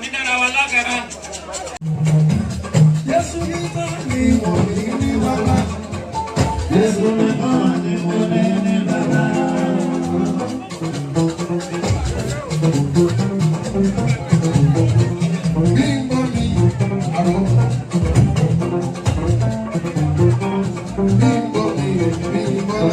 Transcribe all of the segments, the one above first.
ní dára wa lágara. Jésù nígbà ni mo ní ní bàbá. Jésù nígbà ni mo ní ní bàbá. Bímbọ́ mi àrò. Bímbọ́ mi bímbọ́.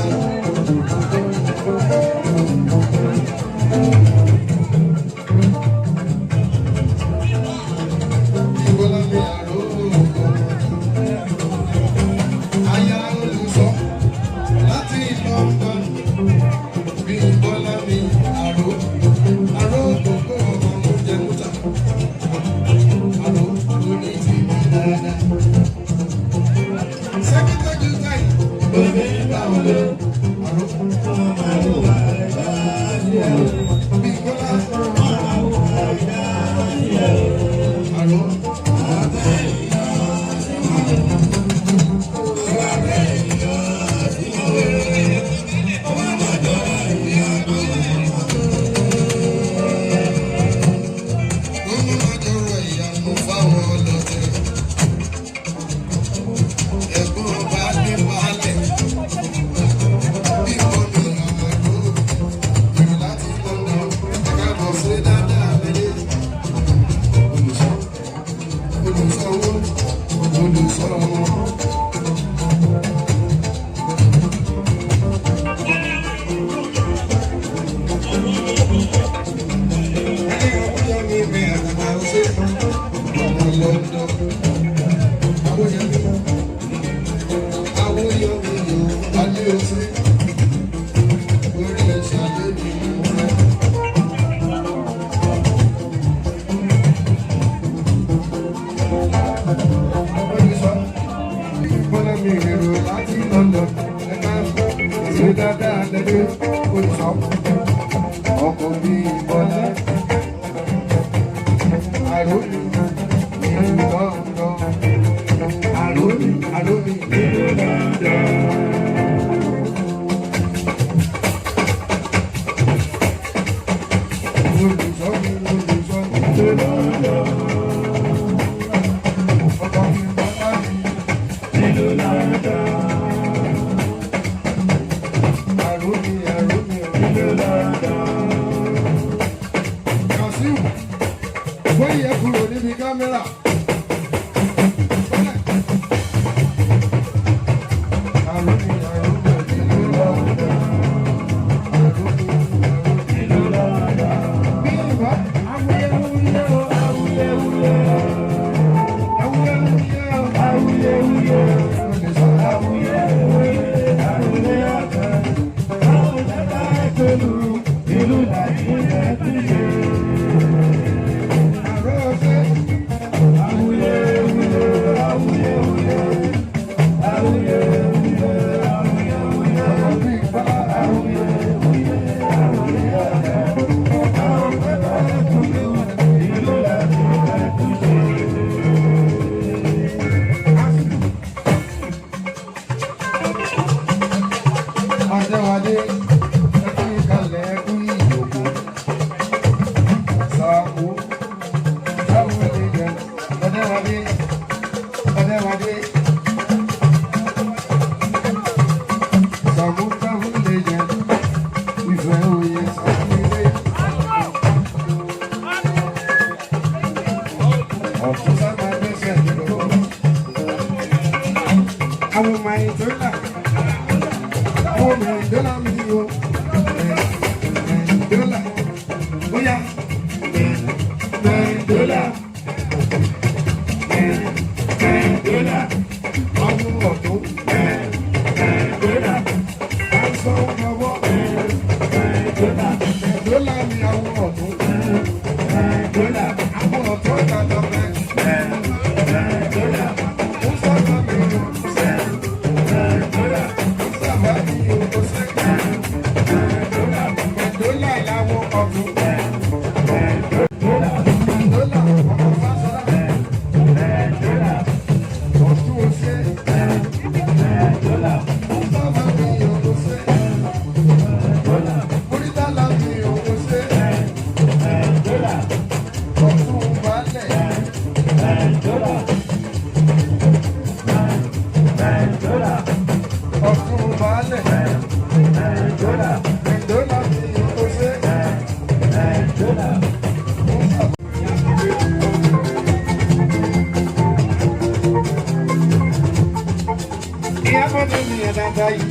yẹn dáadáa yìí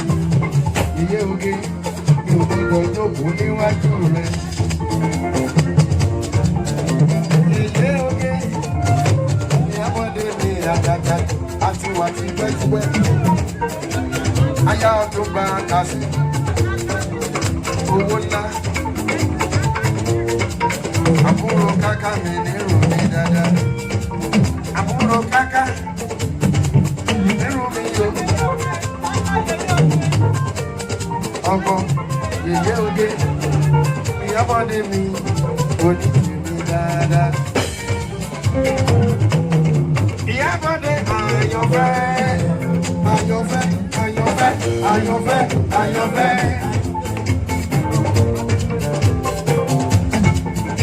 iye oge mi ò gbọdọ̀ jókòó níwájú rẹ̀. Iye oge ìyábọ̀dé mi àgàgà àti wà tipẹ́tipẹ́. Aya ọdún gba kàsí owó ńlá. Àbúrò káká mi nírò mi dáadáa. Àbúrò káká nírò mi yó. Ọkọ yèyé oge ìyábọ̀dé mi oníjì mi dáadáa. Ìyábọ̀dé àyànfẹ́ àyànfẹ́ àyànfẹ́ àyànfẹ́ àyànfẹ́.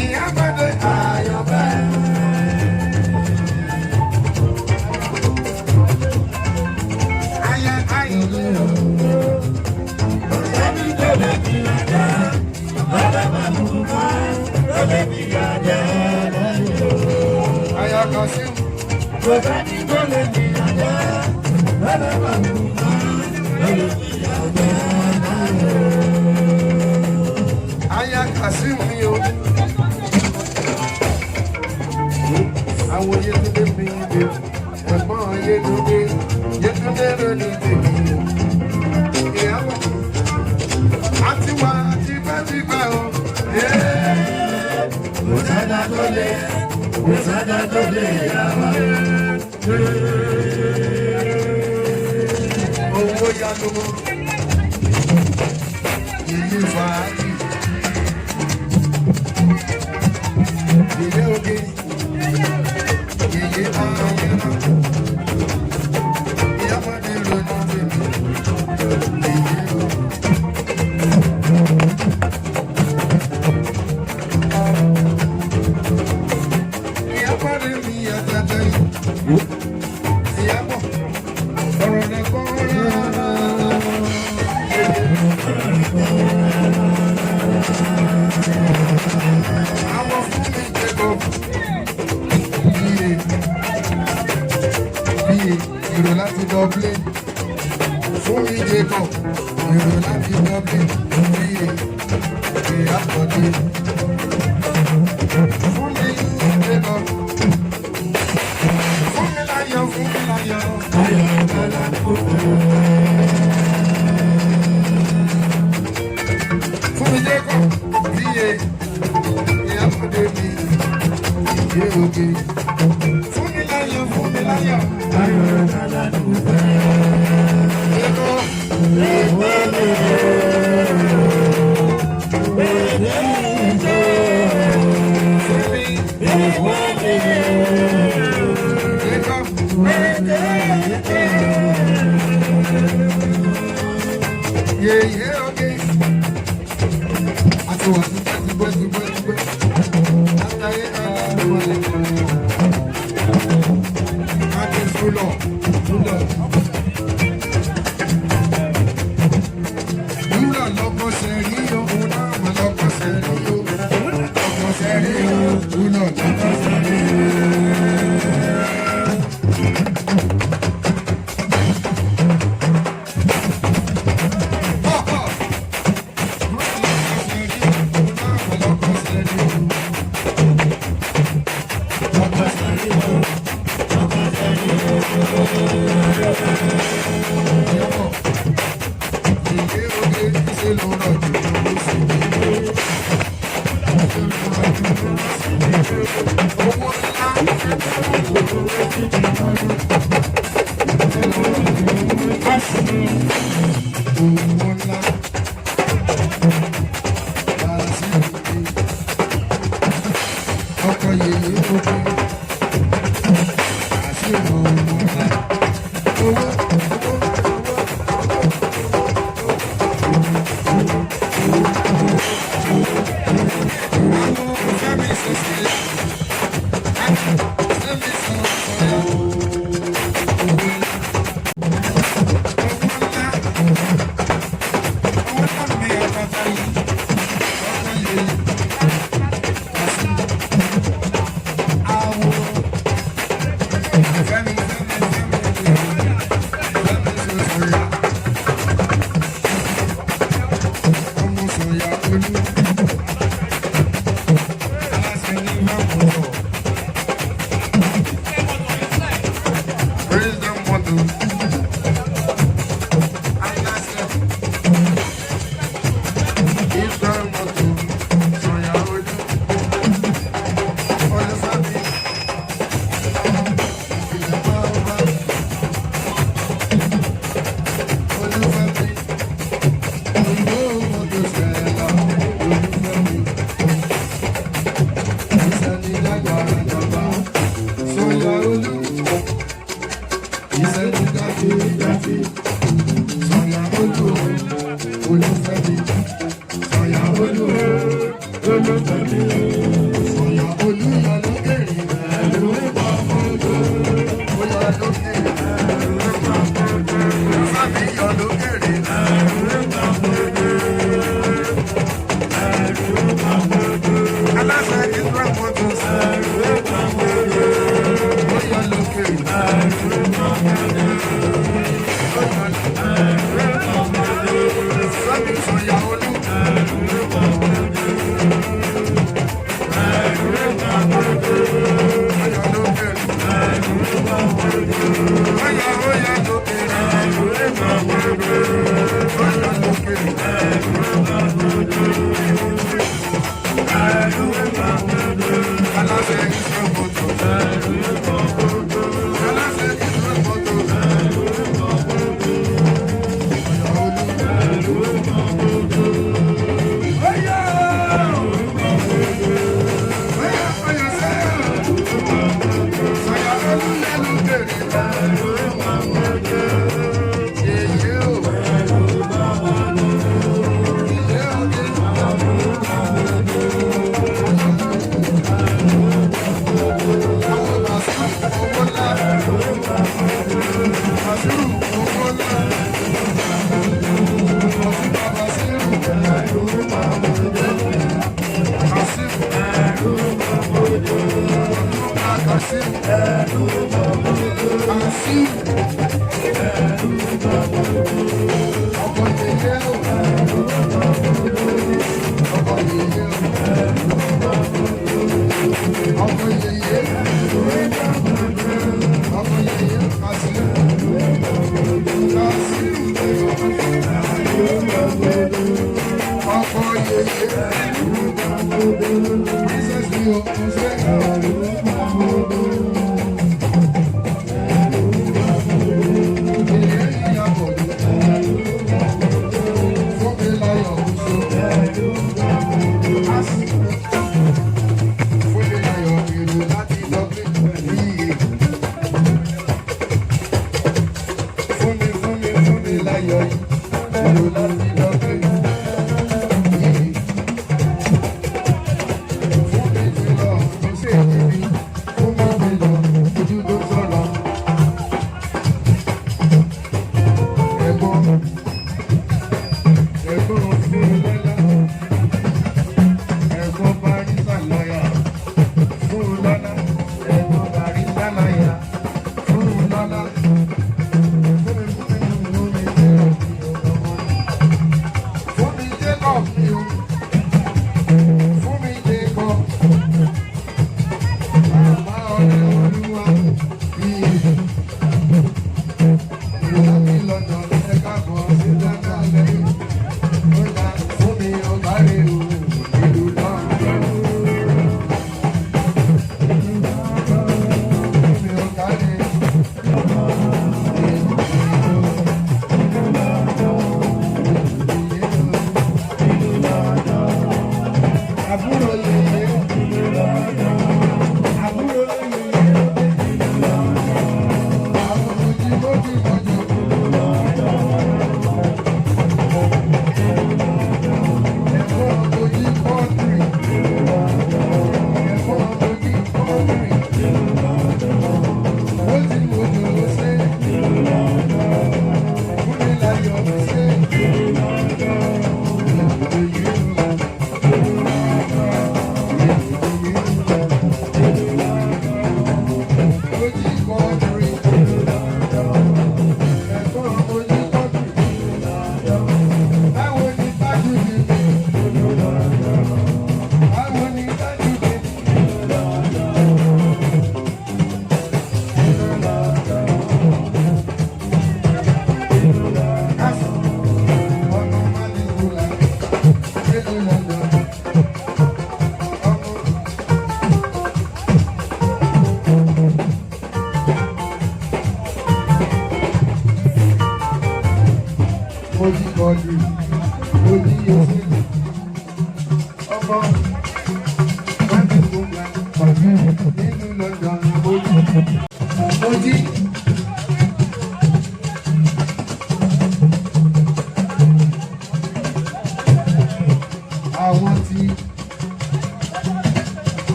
Ìyábọ̀dé àyànfẹ́. Ayé ayé o. Aya Kasim. Aya Kasim mi o. Àwọn Yétúndé mi dé, ẹ̀gbọ́n Yétúndé, Yétúndé ló ní tèmi o. Ìyàwó àti wà tipẹ́tipẹ́ o. Kò sádà tó lé, kò sádà tó lé ìyàwó. Owó yanu yìí fàájì. Yèyé oge, yèyé ayé náà. Ìyábọ̀dé ló ní tèmi. Yèyé o. Ìyábọ̀dé mi àtàtà yìí. Ìyábọ̀ ọ̀rọ̀ nìkan rárá. Àwọn fún mi jẹ́kọ̀ bíi èrò láti Dublin. Fún mi jẹ́kọ̀ èrò láti Dublin bíi Ìyábọ̀dé. Fún mi jẹ́kọ̀ fún mi láyọ̀ fún mi láyọ̀. Fún mi jẹ́kọ̀ bíi Ìyábọ̀dé mi ìyé oge. Fún mi láyọ̀ fún mi láyọ̀. Yèyé oge. Àti wà tipẹ́tipẹ́. Látàrí aláwọ̀lẹ̀. Káàkiri fúlọ̀. Lúlọ̀ lọ́kọ̀ sẹ́rí ohun náà mà lọ́kọ̀ sẹ́rí o. Lọ́kọ̀ sẹ́rí o. Lúlọ̀ lọ́kọ̀ sẹ́rí o.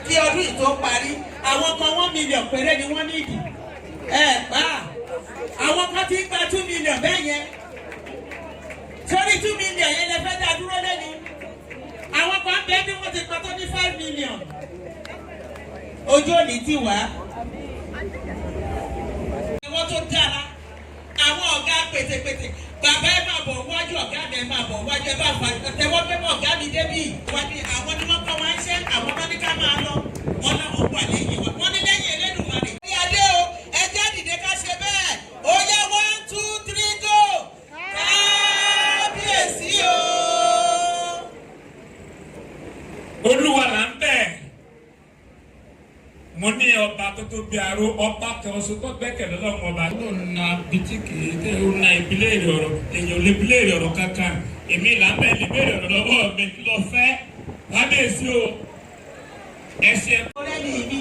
Kí ọdún yìí tó parí, àwọn kan 1 million péré ni wọ́n nídìí. Àwọn kan ti ń gba 2 million bẹ́ẹ̀ yẹn. Sórí 2 million yẹn lè fẹ́ dá dúró lẹ́ni. Àwọn kan bẹ́ẹ̀ bí wọ́n ti pa tó ní 5 million. Ojú òní ti wá. Ìwọ́n tó dára. Àwọn ọ̀gá pètèpètè. Bàbá ẹ máa bọ̀ wájú, ọ̀gá mi ẹ máa bọ̀ wájú, ẹ bá fà tẹ́wọ́ pé mọ̀ ọ̀gá mi débì. Àwọn ni wọ́n kọ́ wọn ṣẹ́, àwọn náà ní ká máa lọ. Wọ́n láwọn wà lẹ́yìn wa. Wọ́n ní lẹ́yìn Elédùmarè. Ní adé o, ẹ jẹ́ dìde ká ṣe bẹ́ẹ̀. Ó yá 1, 2, 3 go. Kábíyèsí o. Olúwa là ń bẹ̀. Mo ní ọba tó tó bí aró, ọba kan oṣù tó gbẹ́kẹ̀lé lọ́wọ́ ọba. Ó na bitiki tẹ ó na ìbílẹ̀ ọ̀rọ̀ èèyàn lè bílẹ̀ ọ̀rọ̀ kankan. Èmi là ń bẹ̀ lè bẹ̀rẹ̀ ọ̀rọ̀ lọ́wọ́ mi lọ fẹ́. Kábíyèsí o. Ẹsẹ̀. Ọ̀rẹ́ ni èmi,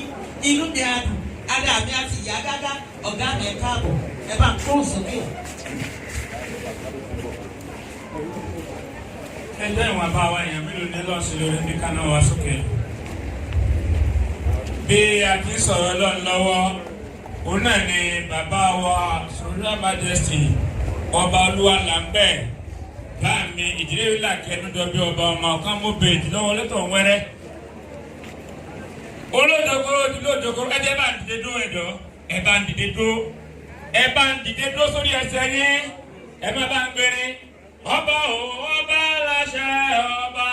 inú mi á dùn, ara mi á ti yá gágá, ọ̀gá mi ẹ káàbọ̀, ẹ bá ń kó sókè. Ẹjọ́ ìwọ̀n bá wa èèyàn mélòó ní lọ́ọ̀sì lórí bí ká náà wá sókè. Bí a ti sọ̀rọ̀ lọ́n lọ́wọ́, òun náà ni bàbá wa Royal Majesty ọba Olúwa là ń bẹ̀. Bá mi ìdílé ìlà kẹnudọ bí ọba ọmọ ọ̀kan mú bèèdì lọ́wọ́ lẹ́tọ̀ wẹ́rẹ́. Olódòkóró ti lódòkóró ẹ jẹ́ bá ń dìde dúró ẹ̀dọ́. Ẹ bá ń dìde dúró. Ẹ bá ń dìde dúró sórí ẹsẹ̀ yín. Ẹ má bá ń gbére. Ọba o, ọba láṣẹ ọba.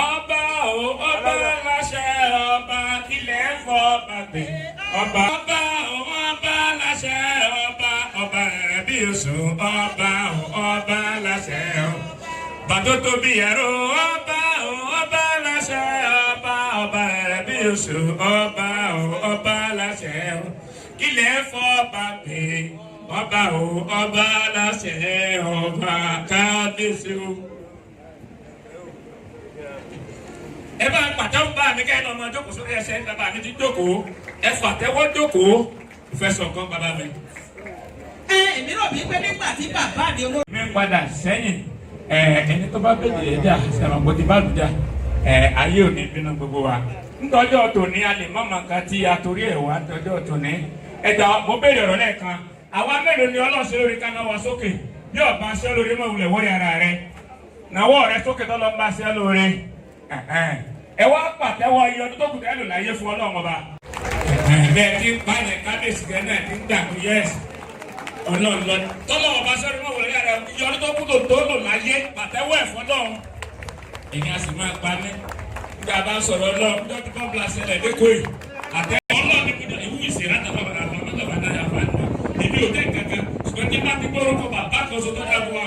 Ọba o, ọba láṣẹ ọba. Kílẹ̀ fọ́ bàgbé. Ọba o, ọba láṣẹ ọba. Ọba rẹ̀ bí oṣù. Ọba o, ọba láṣẹ ọba. Bàtó tóbi ẹ̀rọ. Ọba o, ọba láṣẹ ọba. Ọba rẹ̀ bí oṣù. Ọba o, ọba láṣẹ ọba. Kílẹ̀ fọ́ bàgbé. Ọba o, ọba láṣẹ ọba. Kábíyèsí o. Ẹ bá pàtẹ́wọ́ bá mi kẹ́ ẹ ní ọmọ jókòó sórí ẹsẹ̀ bàbá mi ti jókòó. Ẹ fàtẹ́wọ́ jókòó. Fẹ́ sọ̀kan bàbá mi. Èmi rò bí pé nígbà tí bàbá mi olórí. Mi padà sẹ́yìn. Ẹni tó bá bèèrè ẹja sẹ̀wọ̀n bó ti bá lù já. Ayé ò ní bínú gbogbo wa. Ntọ́jọ́ tòní a lè mọ̀mọ́ kan tí a torí ẹ̀ wá tọ́jọ́ tòní. Ẹja mo béèrè ọ̀rọ̀ lẹ́ẹ̀kan. Àwa mélòó ni ọlọ́sẹ̀ lórí ká náà wá sókè bí ọba ṣẹ́ lórí mọ̀ wulẹ̀ wọ́rí ara rẹ̀ náwó rẹ̀ sókè tó lọ bá ṣẹ́ lórí ẹ wá pàtẹ́wọ́ iye ọdún tó kù tẹ́ lò láyé fún Ọlọ́run ọba bẹ́ẹ̀ tí ń pààyàn kábíyèsí gẹ́ náà ti ń dàgbù yẹ́sì Ọlọ́run lọ tọ́lọ́ ọba ṣẹ́rí mọ̀ wulẹ̀ ara iye ọdún tó kù tó lò láyé pàtẹ́wọ́ ẹ̀fọ́ Ọlọ́run èyí a sì máa pa ní nígbà bá sọ̀rọ̀ Ọlọ́run tó ti kọ́ blasẹ̀lẹ̀ dẹ́kọ̀ yìí àtẹ́wọ́ Ọlọ́run ní kúndà ìwú ìṣèrà èmi ò tẹ́ kankan ṣùgbọ́n tí bá ti gbọ́rọ̀ kọ́ bàbá kan so tó dábò wa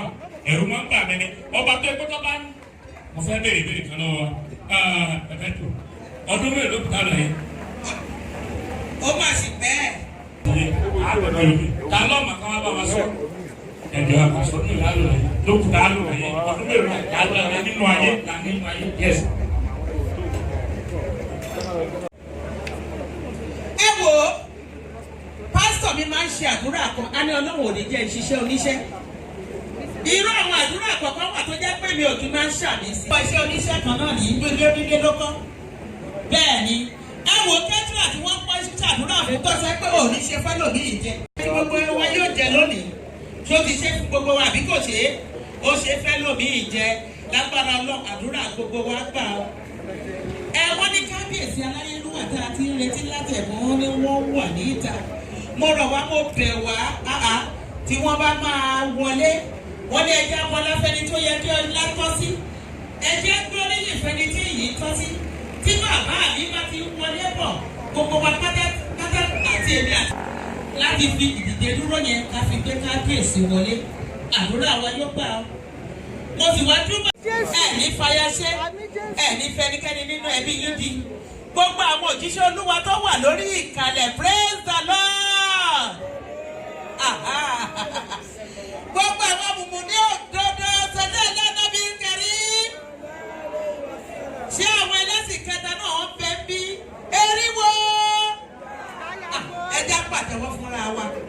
ẹ̀rù máa ń bà mí ni ọba tó ẹgbẹ́ tó bá ń. Mo fẹ́ béèrè béèrè kan lọ́wọ́ ẹ̀fẹ́ tó ọdún mélòó ló kù ká lọ yẹn. Ó mà sì bẹ́ẹ̀. Ta lọ́ọ̀mà kan wá bá wa sọ ẹ̀jọ̀ àkàsọ ní ìlànà yẹn ló kù ká lọ yẹn ọdún mélòó ká lọ yẹn nínú ayé yẹs. Ẹ wò ó. Pásítọ̀ mi máa ń ṣe àdúrà kan, á ní Ọlọ́run ò ní jẹ́ ìṣiṣẹ́ oníṣẹ́. Irú àwọn àdúrà àkọ́kọ́ wà tó jẹ́ pé mi ò tún máa ń ṣàmì sí. Iṣẹ́ oníṣẹ́ kan náà ní dídé lókọ́. Bẹ́ẹ̀ ni, ẹ wo kẹ́tìrà tí wọ́n pọ́ ṣàdúrà fún tó sọ pé ò ní ṣe fẹ́ lòmí ìjẹ. Gbogbo wa yóò jẹ lónìí. Ṣé o ti ṣe fún gbogbo wa àbí kò ṣe é? Ó ṣe fẹ́ lòmí ìjẹ. Lágbára Ọlọ́run àdúrà gbogbo wa gbà ọ́. Wọ́n ní kábíyèsí aláyélúwà tá a ti ń retí látẹ̀mọ́ ní wọ́n wà ní ìta. Mo rọ̀ wá mo bẹ̀ wá tí wọ́n bá máa wọlé wọ́n ní ẹjẹ́ wọlé fẹ́ni tó yẹ kí ọlá tọ́ sí ẹjẹ́ gbóríyìn fẹ́ni tí èyí tọ́ sí tí bàbá mi bá ti wọlé bọ̀ gbogbo wa pátá àti èmi àti láti fi ìdìde dúró yẹn ká fi gbé kábíyèsí wọlé àdúrà wa yóò gbà ọ́. Mo sì wá dúró ní fayasẹ́ ní fẹ́nikẹ́ni nínú ẹbí yín di gbogbo àwọn òjíṣẹ́ Olúwa tó wà lórí ìkàlẹ̀ praise the Lord. Gbogbo àwọn mùmù ní òdodo sọdẹ́ lẹ́nà bí ń kẹrí. fúnra wa